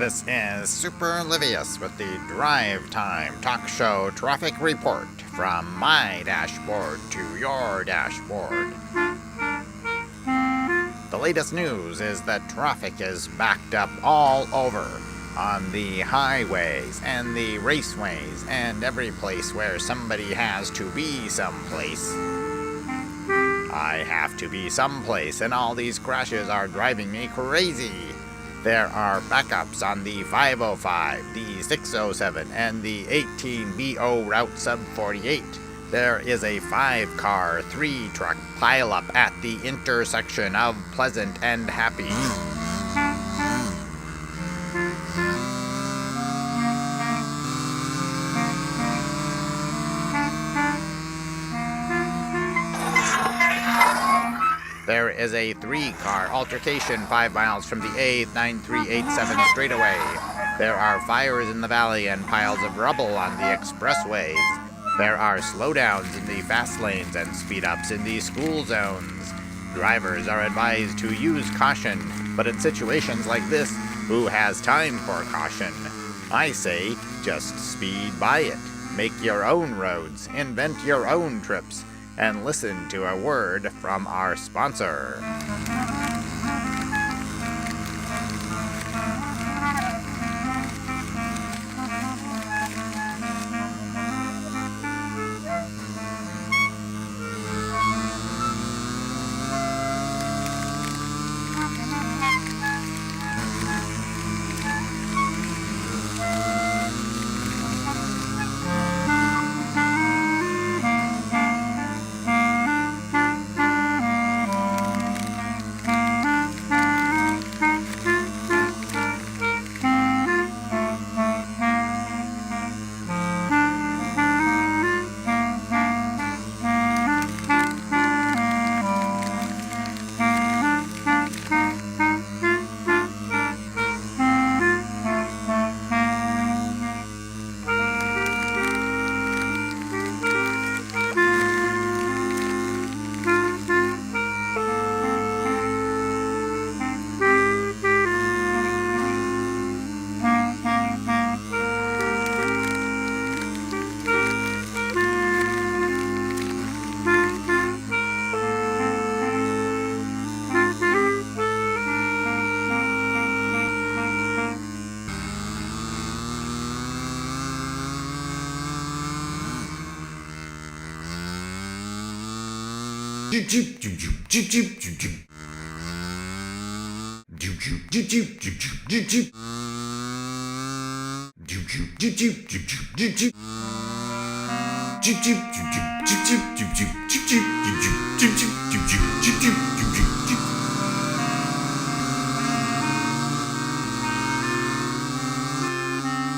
This is Super Livius with the Drive Time Talk Show Traffic Report from my dashboard to your dashboard. The latest news is that traffic is backed up all over on the highways and the raceways and every place where somebody has to be someplace. I have to be someplace, and all these crashes are driving me crazy. There are backups on the 505, the 607, and the 18BO Route Sub 48. There is a 5-car, 3-truck pileup at the intersection of Pleasant and Happy. There is a 3-car altercation 5 miles from the A9387 straightaway. There are fires in the valley and piles of rubble on the expressways. There are slowdowns in the fast lanes and speed-ups in the school zones. Drivers are advised to use caution, but in situations like this, who has time for caution? I say, just speed by it. Make your own roads, invent your own trips, and listen to a word from our sponsor.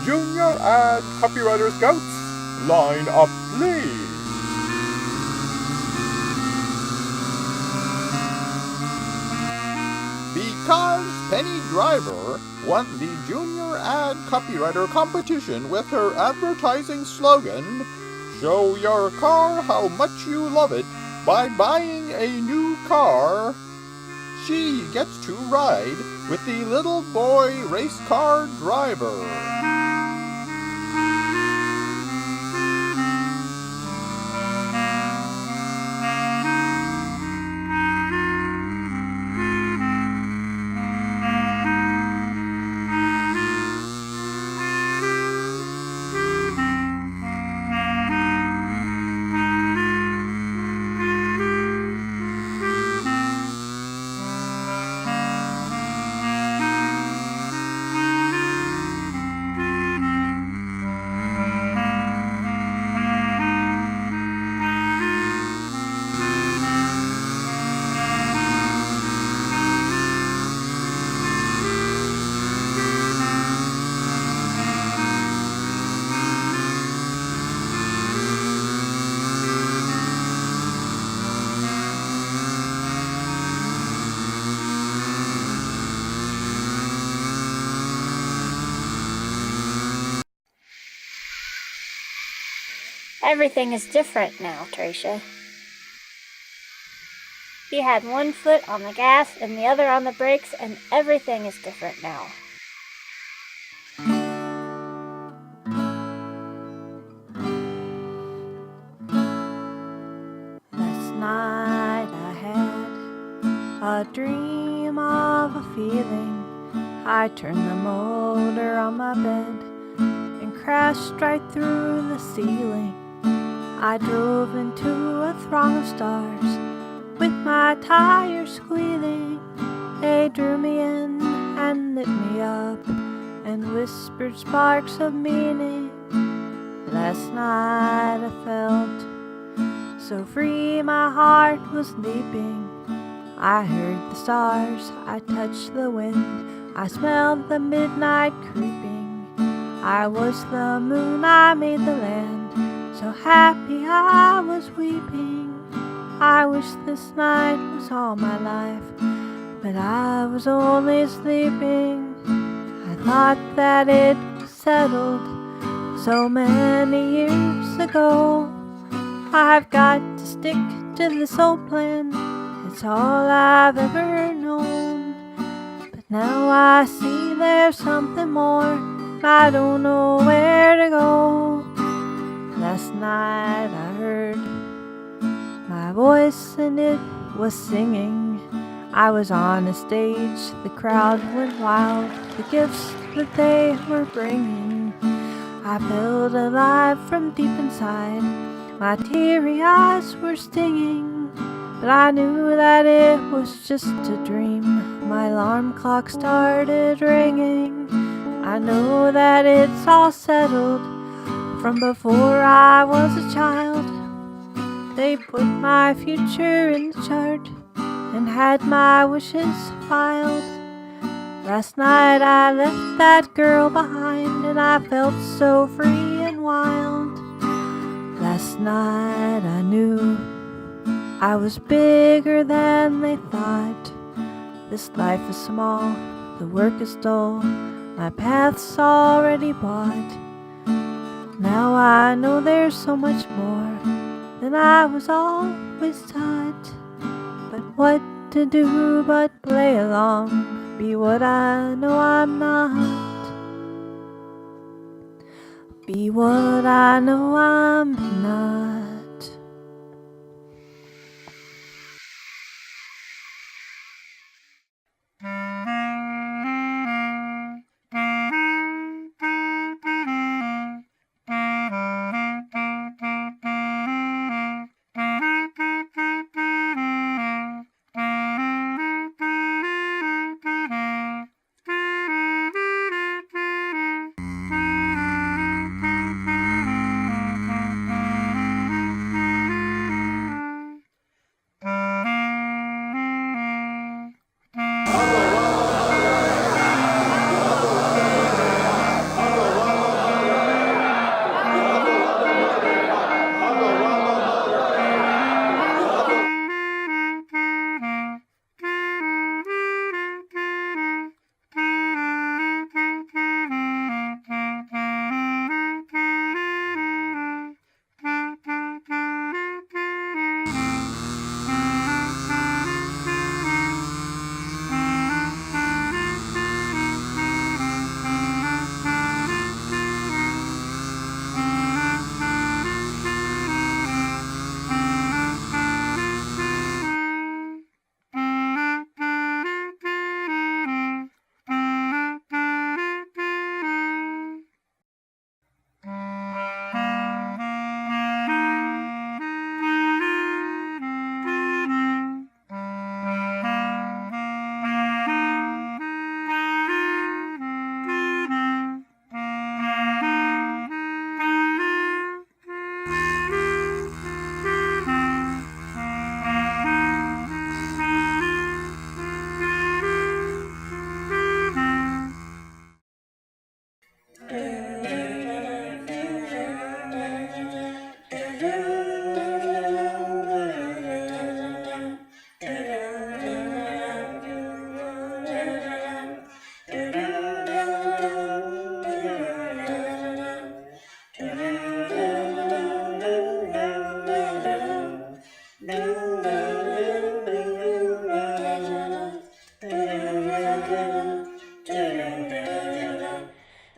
Junior and Copywriter Scouts, line up please. Because Penny Driver won the Junior Ad Copywriter competition with her advertising slogan, "Show your car how much you love it by buying a new car," she gets to ride with the little boy race car driver. Everything is different now, Tricia. You had one foot on the gas and the other on the brakes, and everything is different now. a dream of a feeling. I turned the motor on my bed and crashed right through the ceiling. I drove into a throng of stars with my tires squealing. They drew me in and lit me up and whispered sparks of meaning. Last night I felt so free, my heart was leaping. I heard the stars, I touched the wind, I smelled the midnight creeping. I was the moon, I made the land, so happy I was weeping. I wish this night was all my life, but I was only sleeping. I thought that it was settled so many years ago. I've got to stick to this old plan, it's all I've ever known. But now I see there's something more, I don't know where to go. Last night I heard my voice and it was singing. I was on a stage, the crowd went wild, the gifts that they were bringing. I felt alive from deep inside, my teary eyes were stinging. But I knew that it was just a dream, my alarm clock started ringing. I know that it's all settled from before I was a child. They put my future in the chart and had my wishes filed. Last night I left that girl behind and I felt so free and wild. Last night I knew I was bigger than they thought. This life is small, the work is dull, my path's already bought. Now I know there's so much more than I was always taught. But what to do but play along, be what I know I'm not. Be what I know I'm not.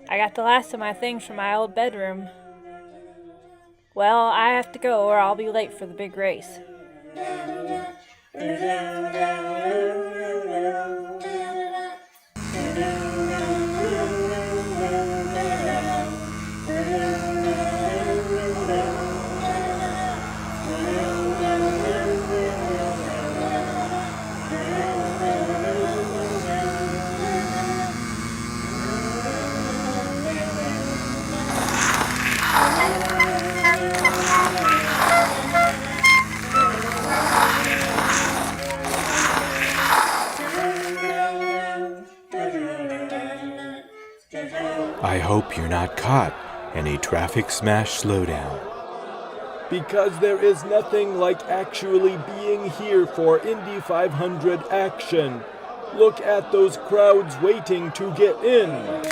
I got the last of my things from my old bedroom. Well, I have to go or I'll be late for the big race. I hope you're not caught in a traffic smash slowdown. Because there is nothing like actually being here for Indy 500 action. Look at those crowds waiting to get in.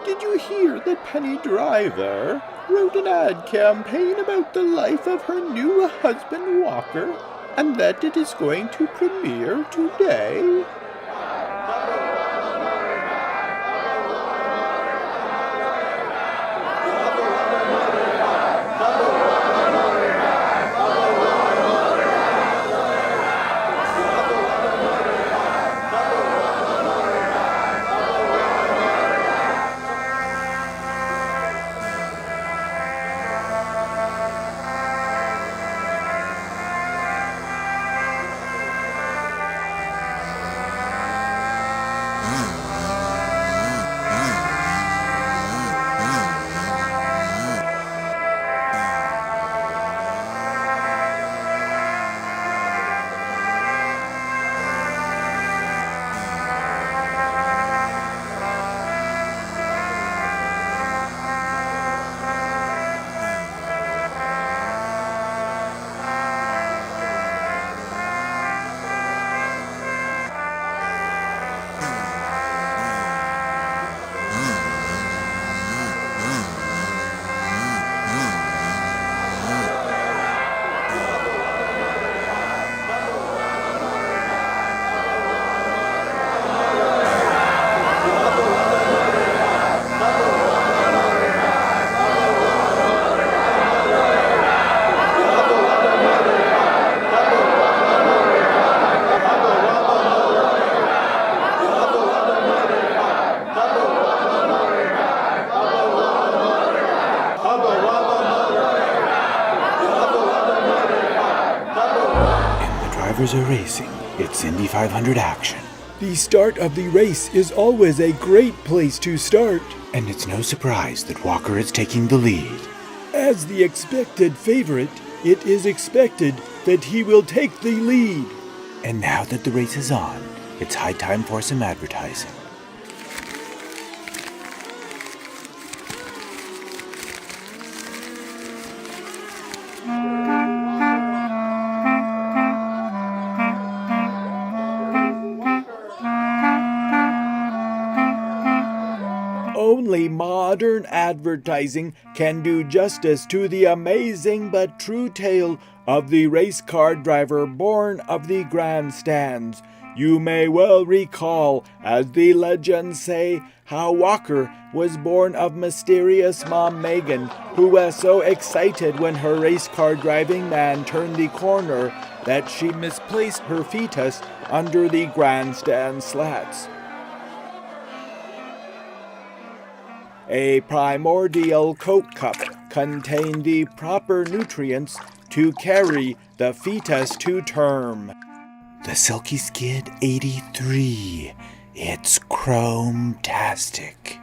Did you hear that Penny Driver wrote an ad campaign about the life of her new husband Walker, and that it is going to premiere today? Drivers are racing. It's Indy 500 action. The start of the race is always a great place to start. And it's no surprise that Walker is taking the lead. As the expected favorite, it is expected that he will take the lead. And now that the race is on, it's high time for some advertising. Only modern advertising can do justice to the amazing but true tale of the race car driver born of the grandstands. You may well recall, as the legends say, how Walker was born of mysterious Mom Megan, who was so excited when her race car driving man turned the corner that she misplaced her fetus under the grandstand slats. A primordial Coke cup contained the proper nutrients to carry the fetus to term. The Silky Skid 83. It's chrome-tastic.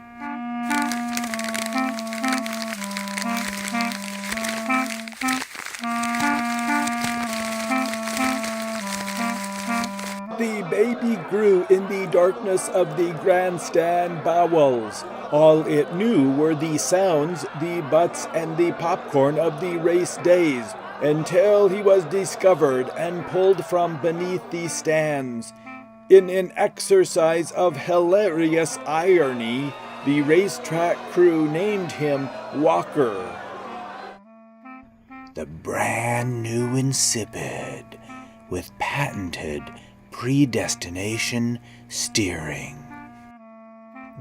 The baby grew in the darkness of the grandstand bowels. All it knew were the sounds, the butts, and the popcorn of the race days, until he was discovered and pulled from beneath the stands. In an exercise of hilarious irony, the racetrack crew named him Walker. The brand new insipid with patented predestination steering.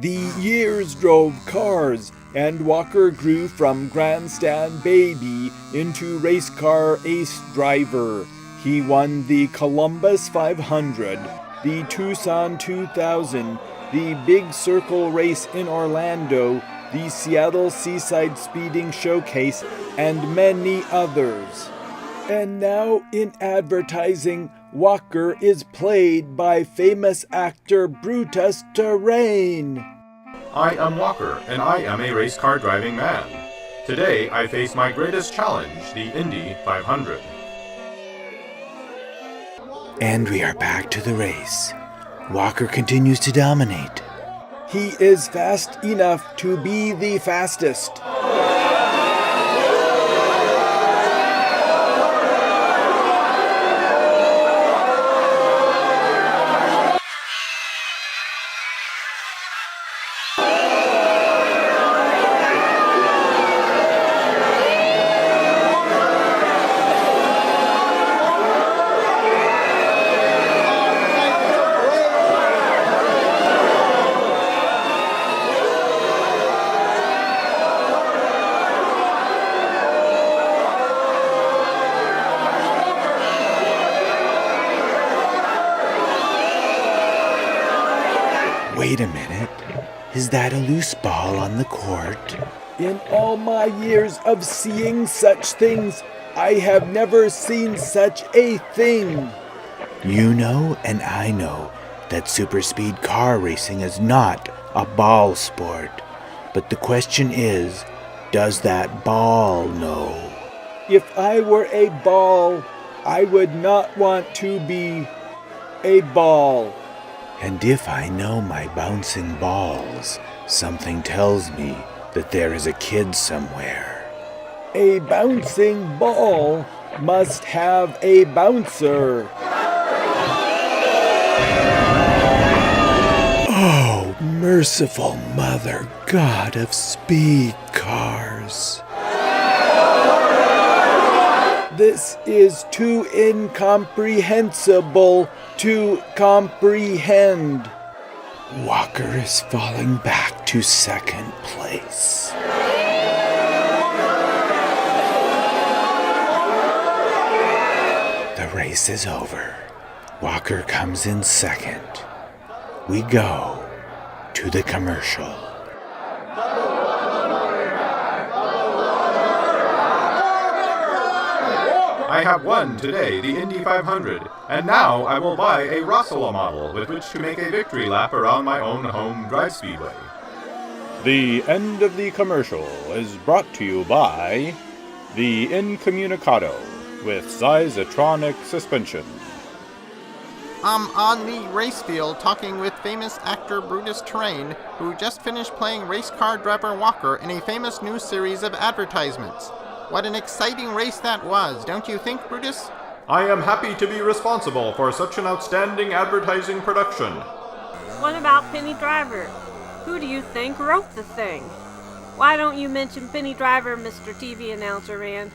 The years drove cars, and Walker grew from grandstand baby into race car ace driver. He won the Columbus 500, the Tucson 2000, the Big Circle Race in Orlando, the Seattle Seaside Speeding Showcase, and many others. And now in advertising, Walker is played by famous actor Brutus Terrain. I am Walker, and I am a race car driving man. Today I face my greatest challenge, the Indy 500. And we are back to the race. Walker continues to dominate. He is fast enough to be the fastest. Wait a minute. Is that a loose ball on the court? In all my years of seeing such things, I have never seen such a thing. You know and I know that superspeed car racing is not a ball sport. But the question is, does that ball know? If I were a ball, I would not want to be a ball. And if I know my bouncing balls, something tells me that there is a kid somewhere. A bouncing ball must have a bouncer. Oh, merciful Mother God of speed cars. This is too incomprehensible to comprehend. Walker is falling back to second place. The race is over. Walker comes in second. We go to the commercial. I have won today the Indy 500, and now I will buy a Rossula model with which to make a victory lap around my own home drive speedway. The end of the commercial is brought to you by the Incommunicado with Sizetronic suspension. I'm on the race field talking with famous actor Brutus Terrain, who just finished playing race car driver Walker in a famous new series of advertisements. What an exciting race that was, don't you think, Brutus? I am happy to be responsible for such an outstanding advertising production. What about Penny Driver? Who do you think wrote the thing? Why don't you mention Penny Driver, Mr. TV announcer man?